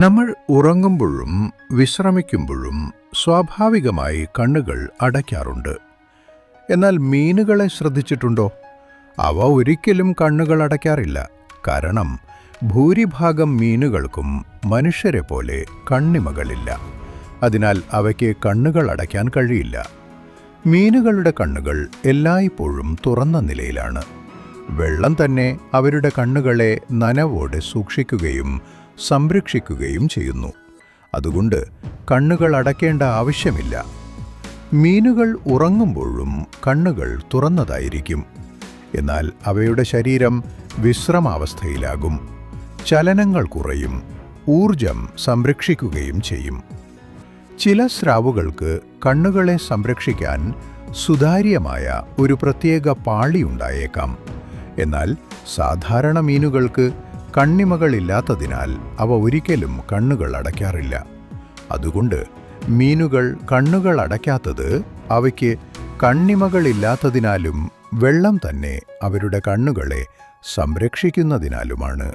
നമ്മൾ ഉറങ്ങുമ്പോഴും വിശ്രമിക്കുമ്പോഴും സ്വാഭാവികമായി കണ്ണുകൾ അടയ്ക്കാറുണ്ട്. എന്നാൽ മീനുകളെ ശ്രദ്ധിച്ചിട്ടുണ്ടോ? അവ ഒരിക്കലും കണ്ണുകൾ അടയ്ക്കാറില്ല. കാരണം ഭൂരിഭാഗം മീനുകൾക്കും മനുഷ്യരെ പോലെ കണ്ണിമകളില്ല. അതിനാൽ അവയ്ക്ക് കണ്ണുകൾ അടയ്ക്കാൻ കഴിയില്ല. മീനുകളുടെ കണ്ണുകൾ എല്ലായ്പ്പോഴും തുറന്ന നിലയിലാണ്. വെള്ളം തന്നെ അവരുടെ കണ്ണുകളെ നനവോടെ സൂക്ഷിക്കുകയും സംരക്ഷിക്കുകയും ചെയ്യുന്നു. അതുകൊണ്ട് കണ്ണുകൾ അടയ്ക്കേണ്ട ആവശ്യമില്ല. മീനുകൾ ഉറങ്ങുമ്പോഴും കണ്ണുകൾ തുറന്നതായിരിക്കും. എന്നാൽ അവയുടെ ശരീരം വിശ്രമാവസ്ഥയിലാകും. ചലനങ്ങൾ കുറയും, ഊർജം സംരക്ഷിക്കുകയും ചെയ്യും. ചില സ്രാവുകൾക്ക് കണ്ണുകളെ സംരക്ഷിക്കാൻ സുതാര്യമായ ഒരു പ്രത്യേക പാളിയുണ്ടായേക്കാം. എന്നാൽ സാധാരണ മീനുകൾക്ക് കണ്ണിമകളില്ലാത്തതിനാൽ അവ ഒരിക്കലും കണ്ണുകൾ അടയ്ക്കാറില്ല. അതുകൊണ്ട് മീനുകൾ കണ്ണുകൾ അടയ്ക്കാത്തത് അവയ്ക്ക് കണ്ണിമകളില്ലാത്തതിനാലും വെള്ളം തന്നെ അവരുടെ കണ്ണുകളെ സംരക്ഷിക്കുന്നതിനാലുമാണ്.